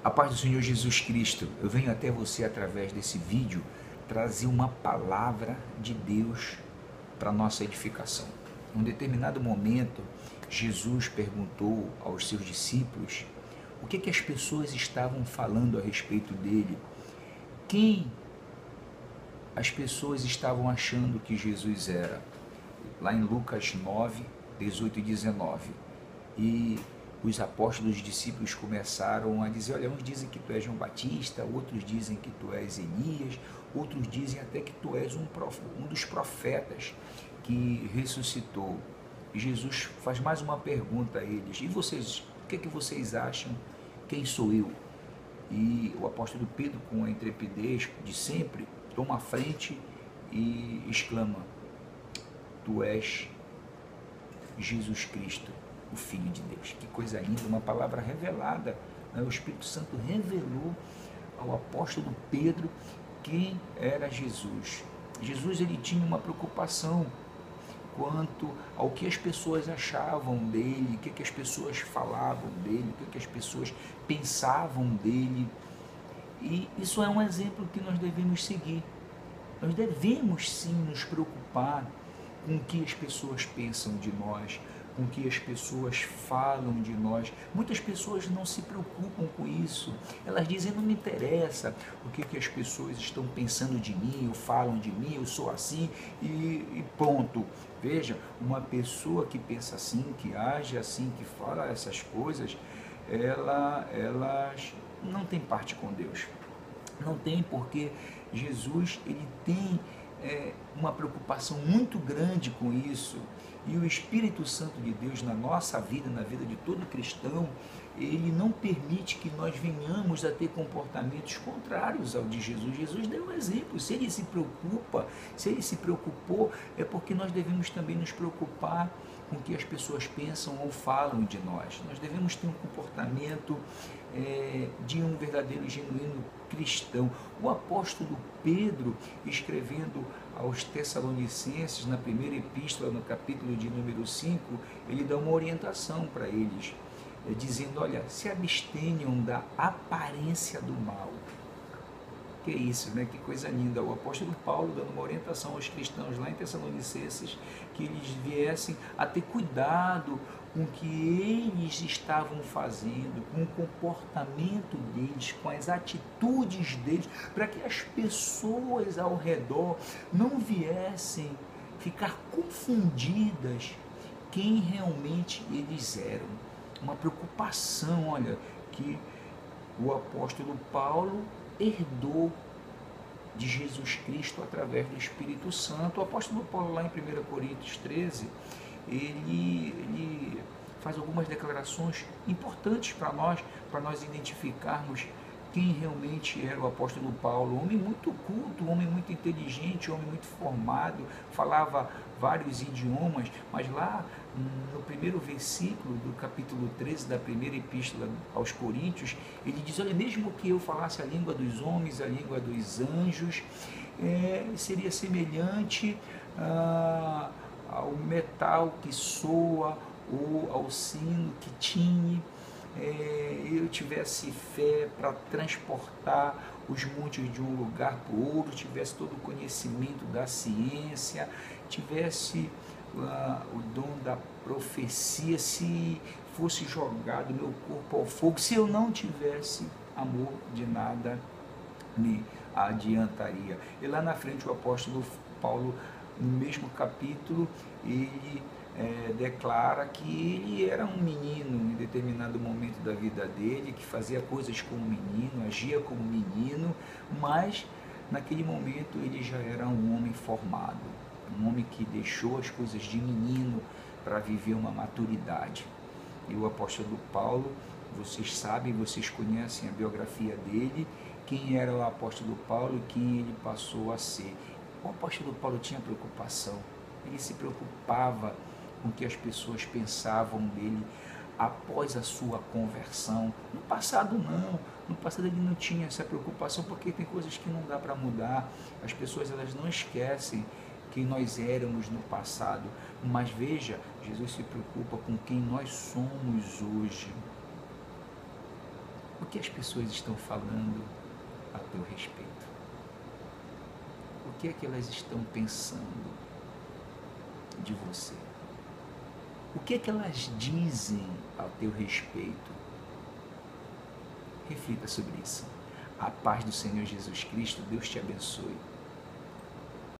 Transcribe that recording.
A paz do Senhor Jesus Cristo, eu venho até você através desse vídeo trazer uma palavra de Deus para nossa edificação. Em um determinado momento, Jesus perguntou aos seus discípulos o que as pessoas estavam falando a respeito dele, quem as pessoas estavam achando que Jesus era. Lá em Lucas 9, 18 e 19. E os apóstolos, os discípulos começaram a dizer, olha, uns dizem que tu és João Batista, outros dizem que tu és Elias, outros dizem até que tu és um dos profetas que ressuscitou. E Jesus faz mais uma pergunta a eles, e vocês, o que vocês acham? Quem sou eu? E o apóstolo Pedro, com a intrepidez de sempre, toma a frente e exclama, tu és Jesus Cristo, o Filho de Deus. Que coisa linda, uma palavra revelada, né? O Espírito Santo revelou ao apóstolo Pedro quem era Jesus. Jesus, ele tinha uma preocupação quanto ao que as pessoas achavam dele, o que as pessoas falavam dele, o que as pessoas pensavam dele. E isso é um exemplo que nós devemos seguir. Nós devemos sim nos preocupar com o que as pessoas pensam de nós, com o que as pessoas falam de nós. Muitas pessoas não se preocupam com isso. Elas dizem, não me interessa o que as pessoas estão pensando de mim, ou falam de mim, eu sou assim e ponto. Veja, uma pessoa que pensa assim, que age assim, que fala essas coisas, elas não tem parte com Deus. Não tem, porque Jesus, ele tem uma preocupação muito grande com isso, e o Espírito Santo de Deus na nossa vida, na vida de todo cristão, ele não permite que nós venhamos a ter comportamentos contrários ao de Jesus. Jesus deu um exemplo, se ele se preocupa, se ele se preocupou, é porque nós devemos também nos preocupar com o que as pessoas pensam ou falam de nós. Nós devemos ter um comportamento de um verdadeiro e genuíno cristão. O apóstolo Pedro, escrevendo aos Tessalonicenses, na primeira epístola, no capítulo de número 5, ele dá uma orientação para eles, dizendo, olha, se abstenham da aparência do mal. Que é isso, né? Que coisa linda. O apóstolo Paulo dando uma orientação aos cristãos lá em Tessalonicenses, que eles viessem a ter cuidado com o que eles estavam fazendo, com o comportamento deles, com as atitudes deles, para que as pessoas ao redor não viessem ficar confundidas quem realmente eles eram. Uma preocupação, olha, que o apóstolo Paulo herdou de Jesus Cristo através do Espírito Santo. O apóstolo Paulo, lá em 1 Coríntios 13, ele faz algumas declarações importantes para nós identificarmos quem realmente era o apóstolo Paulo. Homem muito culto, homem muito inteligente, homem muito formado, falava vários idiomas, mas lá no primeiro versículo do capítulo 13 da primeira epístola aos Coríntios, ele diz, olha, mesmo que eu falasse a língua dos homens, a língua dos anjos, seria semelhante ao metal que soa, ou ao sino que tine, eu tivesse fé para transportar os montes de um lugar para o outro, tivesse todo o conhecimento da ciência, tivesse o dom da profecia, se fosse jogado meu corpo ao fogo, se eu não tivesse amor, de nada me adiantaria. E lá na frente o apóstolo Paulo, no mesmo capítulo, ele declara que ele era um menino em determinado momento da vida dele, que fazia coisas como menino, agia como menino, mas naquele momento ele já era um homem formado, um homem que deixou as coisas de menino para viver uma maturidade. E o apóstolo Paulo, vocês sabem, vocês conhecem a biografia dele, quem era o apóstolo Paulo e quem ele passou a ser. O apóstolo Paulo tinha preocupação, ele se preocupava com o que as pessoas pensavam dele após a sua conversão. No passado não, no passado ele não tinha essa preocupação, porque tem coisas que não dá para mudar, as pessoas elas não esquecem quem nós éramos no passado, mas veja, Jesus se preocupa com quem nós somos hoje. O que as pessoas estão falando a teu respeito? O que é que elas estão pensando de você? O que é que elas dizem a teu respeito? Reflita sobre isso. A paz do Senhor Jesus Cristo, Deus te abençoe.